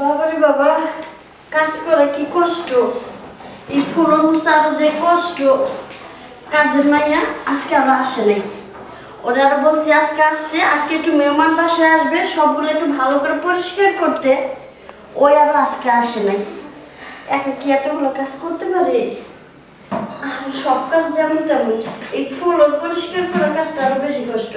বাবারে বাবা, কাজ করা কি কষ্ট। এই ফুলন মুছার যে কষ্ট। কাজের মাইয়া আজকে আরো আসে নাই। ওরা আরো বলছি আজকে আসতে, আজকে একটু মেহমান বাসায় আসবে, সবগুলো একটু ভালো করে পরিষ্কার করতে। ওই আবার আজকে আসে নাই। একা কি এতগুলো কাজ করতে পারে? আর সব কাজ যেমন তেমন, এই ফুল পরিষ্কার করার কাজটা আরো বেশি কষ্ট।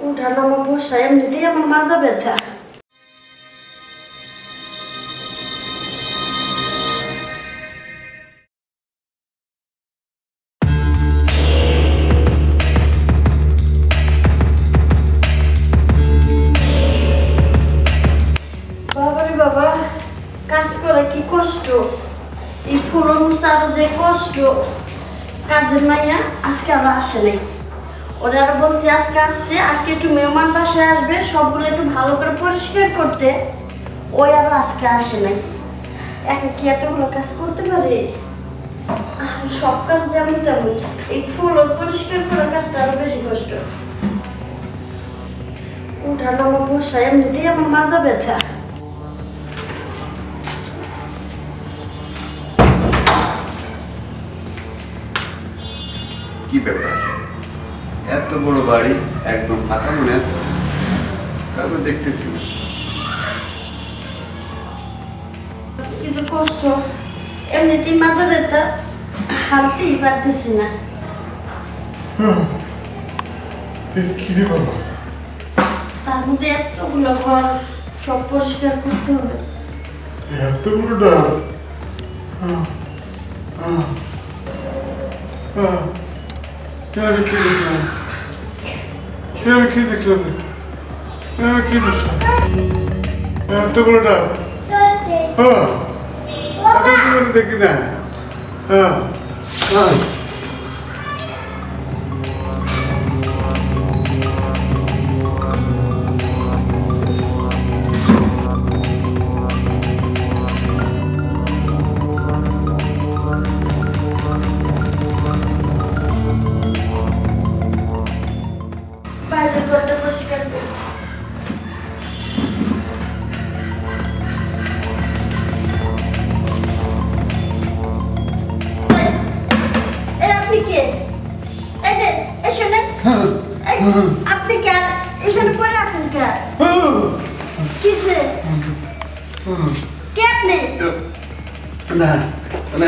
উঠানো আমার বসা এমনিতেই আমার মাজা ব্যথা। বাবারে বাবা, কাজ করা কি কষ্ট। এই ফুল মুছার যে কষ্ট। কাজের মাইয়া আজকে আরো আসে নাই। ওরা আরো বলছি আজকে আসতে, আজকে একটু মেহমান বাসায় আসবে, সবগুলো একটু ভালো করে পরিষ্কার করতে। ওই আবার আজকে আসে নাই। একা কি এতগুলো কাজ করতে পারে? আর সব কাজ যেমন তেমন, এই ফুল পরিষ্কার করার কাজটা আরো বেশি কষ্ট। উঠানো আমার বসা এমনিতেই আমার মাজা ব্যথা। কি ব্যাপার, এত বড় বাড়ি একদম ফাঁকা মনে আছে? কাউকে দেখতেছি না। কি যে কষ্ট, এমনিতেই মাজা ব্যথা, হালতেই পারতেছি না। কি রে বাবা? তার মধ্যে এতগুলো ঘর, সব পরিষ্কার করতে হবে। এতগুলো ডাল? আমি কি দেখলাম? আমি কি দেখলাম? আমি কি দেখলাম? এতগুলো ডাল? দেখি না। বাইরের ঘরটা পরিষ্কার করতে। আপনি কে? এই যে শোনেন, আপনি কে? এখানে পড়ে আছেন কে? কিসে? কে আপনি? না মানে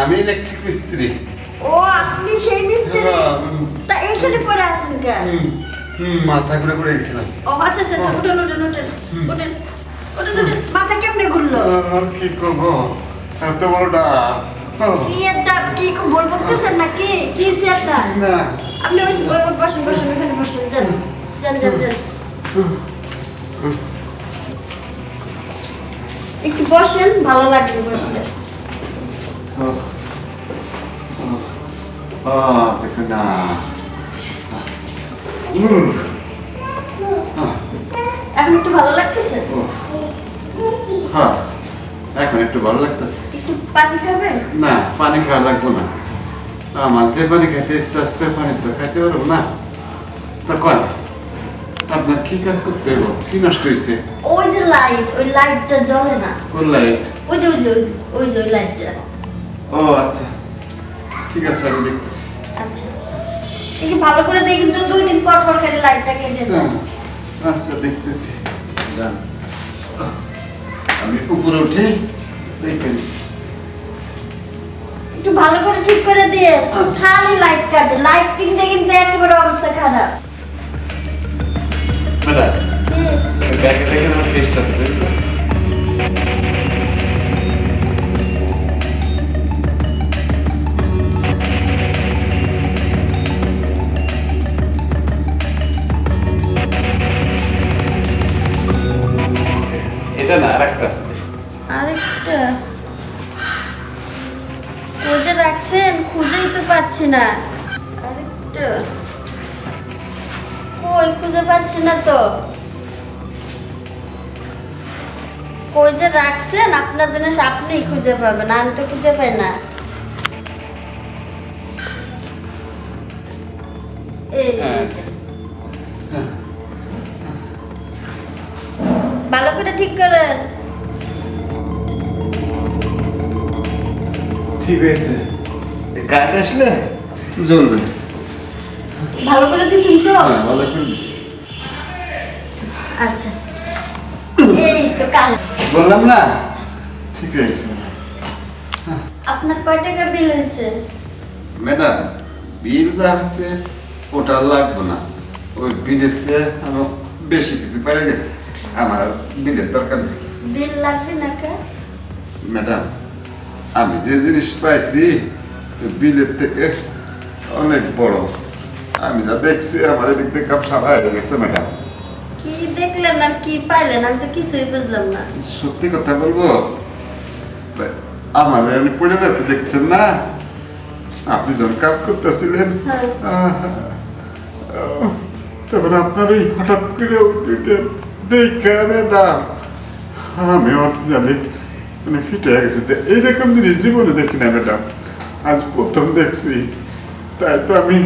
আমি ইলেকট্রিক মিস্ত্রি। ও, আপনি সেই মিস্ত্রি? তা এইখানে পড়ে আছেন কে? মাথা ঘুরে ঘুরে গেছিলাম। ও আচ্ছা আচ্ছা, উঠেন উঠেন উঠেন উঠেন উঠেন উঠেন। মাথা কেমনে ঘুরলো? আর কি করবো, এত বড় ডাব। কি একটা কি বল বলতেছেন নাকি? কি সেটা? না আপনি ওই বসুন বসুন, এখানে বসুন। যান যান যান যান, একটু বসেন, ভালো লাগবে বসলে। দেখো না, এখন একটু ভালো লাগতেছে? হ্যাঁ এখন একটু ভালো লাগতেছে। একটু পানি খাবেন? না পানি খাওয়া লাগবো না, আমার যে পানি খাইতে ইচ্ছা আসছে পানি তো খাইতে পারবো না। তখন আপনার কি কাজ করতে হবে? কি নষ্ট হয়েছে? ওই যে লাইট, ওই লাইটটা জ্বলে না। কোন লাইট? ওই যে ওই যে ওই যে ওই লাইটটা। ও আচ্ছা ঠিক আছে, আমি দেখতেছি। আচ্ছা, একটু ভালো করে দেখুন তো, 2 দিন পর পর খালি লাইটটা কেটে যায়। আচ্ছা দেখতেছি, আমি উপরে উঠে দেখেন। একটু ভালো করে ঠিক করে দিয়ে, খালি লাইট কাটে। লাইট কিনতে কিনতে একেবারে অবস্থা খারাপ। ম্যাডাম ব্যাগে দেখেন আমার টেস্ট আছে, দেখবেন? এটা না, আরেকটা আছে। আরেকটা খুঁজে রাখছেন? খুঁজেই তো পাচ্ছি না। আরেকটা কই, খুঁজে পাচ্ছি না তো। কই যে রাখছেন? আপনার জিনিস আপনিই খুঁজে পাবেন, আমি তো খুঁজে পাই না। এই যে এটা। করে ঠিক করেন। ঠিক হয়েছে, কারেন্ট আসলে জ্বলবে। ভালো করে দিছেন তো? হ্যাঁ, ভালো করে দিছি। আচ্ছা, এই তো কাল বললাম না, ঠিক হয়ে গেছে। আপনার কয় টাকা বিল হয়েছে? ম্যাডাম, বিল যা হয়েছে ওটা লাগবে না। ওই বিলের চেয়ে আরো বেশি কিছু পেয়ে গেছে, আমার আর বিলের দরকার নেই। বিল লাগবে না কে? ম্যাডাম, আমি যে জিনিস পাইছি বিলের থেকে অনেক বড়। আমি যা দেখছি আমার এদিক থেকে কাপ সারা হয়ে গেছে ম্যাডাম। কি দেখলেন আর কি পাইলেন আমি তো কিছুই বুঝলাম না। সত্যি কথা বলবো, আমার পড়ে যেতে দেখছেন না, আপনি যখন কাজ করতেছিলেন তখন আপনার ওই হঠাৎ করে দেখে ম্যাডাম আমি জানি মানে ফিটে গেছে যে এইরকম জিনিস জীবনে দেখি না ম্যাডাম, আজ প্রথম দেখছি। তাই তো আমি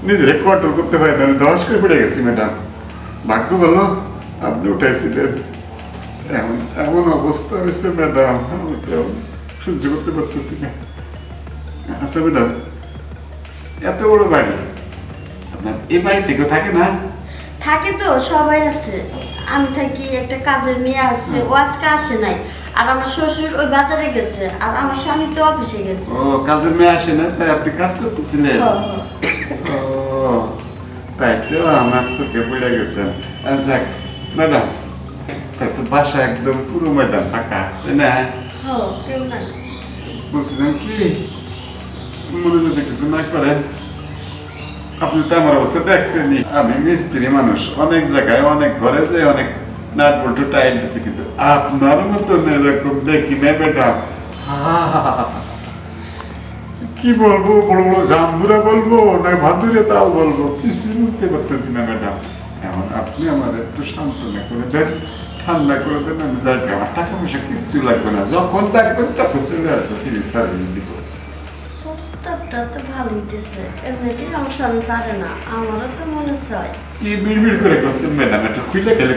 নিজেকে কন্ট্রোল করতে পারি না, আমি ধস করে পড়ে গেছি ম্যাডাম। ভাগ্য বলো আপনি উঠাইছিলেন। এমন এমন অবস্থা হয়েছে ম্যাডাম, আমি তো সহ্য করতে পারতেছি না। আচ্ছা ম্যাডাম, এত বড় বাড়ি আপনার, এই বাড়ি থেকেও থাকে না? থাকে তো, সবাই আছে। আমি থাকি, একটা কাজের মেয়ে আছে, ও আজকে আসে নাই। আর আমার শ্বশুর ওই বাজারে গেছে, আর আমার স্বামী তো অফিসে গেছে। ও, কাজের মেয়ে আসে না, তাই আপনি কাজ করতেছিলেন? ও, তাই তো আমার চোখে পড়ে গেছেন। যাক ম্যাডাম, তাই তো বাসা একদম পুরো ময়দান ফাঁকা, তাই না? কেউ নাই। বলছিলাম কি, মনে যদি কিছু না করেন, আপনি তো আমার অবস্থা দেখছেনই। আমি মিস্ত্রি মানুষ, অনেক জায়গায় অনেক ঘরে যে অনেক নাট বল্টু টাইট দিছি, কিন্তু আপনার মতন এরকম দেখি না ম্যাডাম। কি বলবো, বড় বড় জামদুরা বলবো না ভাদুরে তাও বলবো, কিছু বুঝতে পারতেছি না ম্যাডাম। এখন আপনি আমার একটু সান্ত্বনা করে দেন, ঠান্ডা করে দেন, আমি যাই। আমার টাকা পয়সা কিচ্ছু লাগবে না, যখন ডাকবেন তখন চলে আসবো, ফ্রি সার্ভিস দিব। প্রস্তাবটা তো ভালোই দিছে, এমনিতেই আমার স্বামী পারে না, আমারও তো মনে চায়। কি বিড়বিড় করে করছেন ম্যাডাম, একটু খুলে খেলে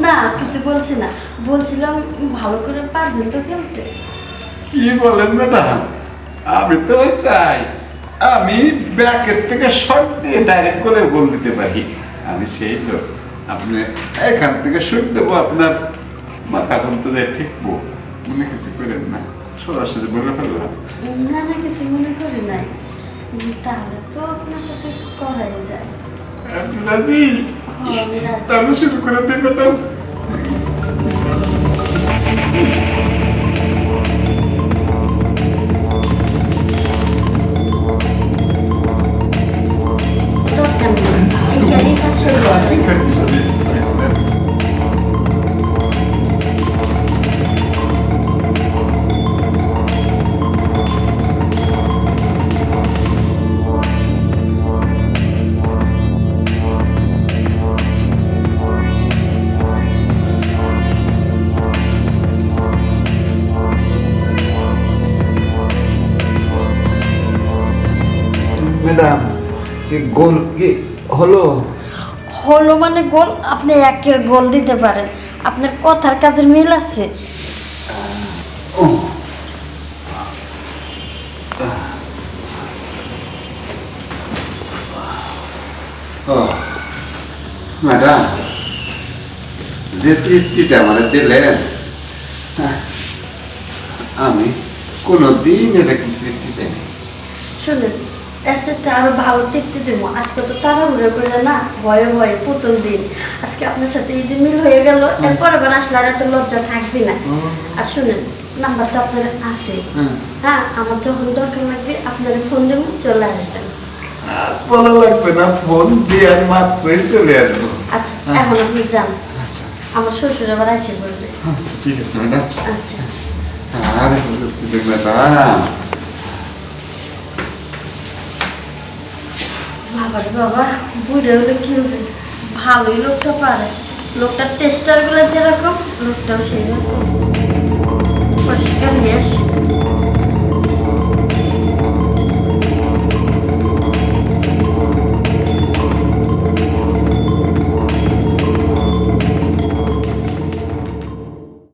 না, কিছু বলছি না, বলছিলাম ভালো করে পারবেন তো খেলতে? কি বলেন ম্যাডাম, আমি তো চাই আমি ব্যাকের থেকে শট দিয়ে ডাইরেক্ট করে গোল দিতে পারি। আমি সেই লোক, আপনি এখান থেকে শট দেবো, আপনার মাথা পর্যন্ত যায় ঠিকবো, মনে কিছু করেন না, সরাসরি বলে ফেললাম। না না, কিছু মনে করি নাই। তাহলে তো আপনার সাথে করাই যায়। রাজি? তাহলে শুরু করে দিই ম্যাডাম। ম্যাডাম, গোল কি হলো? হলো মানে গোল, আপনি একের গোল দিতে পারেন, আপনার কথার কাজের মিল আছে। ম্যাডাম, যে তৃপ্তিটা আমাদের দিলেন, আমি কোনোদিন এরকম তৃপ্তি পাইনি। শুনুন, এর সাথে আরো ভালো তৃপ্তি দেবো। আজকে তো তাড়াহুড়ো করে না, ভয়ে ভয়ে প্রথম দিন। আজকে আপনার সাথে এই যে মিল হয়ে গেল, এরপর আবার আসলে আর এত লজ্জা থাকবে না। আর শুনেন, নাম্বার তো আপনার আছে। হ্যাঁ, আমার যখন দরকার লাগবে আপনার ফোন দেবো, চলে আসবেন। আর বলা লাগবে না, ফোন দিয়ে আর মাত্রই চলে আসবো। আচ্ছা, এখন আপনি যান। আচ্ছা, আমার শ্বশুর আবার এসে বলবে। আচ্ছা, ঠিক আছে ম্যাডাম। আচ্ছা। আরে ম্যাডাম, বাবারে বাবা, বুড়ে হলে কি হবে, ভালোই লোকটা পারে। লোকটার টেস্টার গুলো যেরকম, লোকটাও সেই রকম। পরিষ্কার নিয়ে আসে।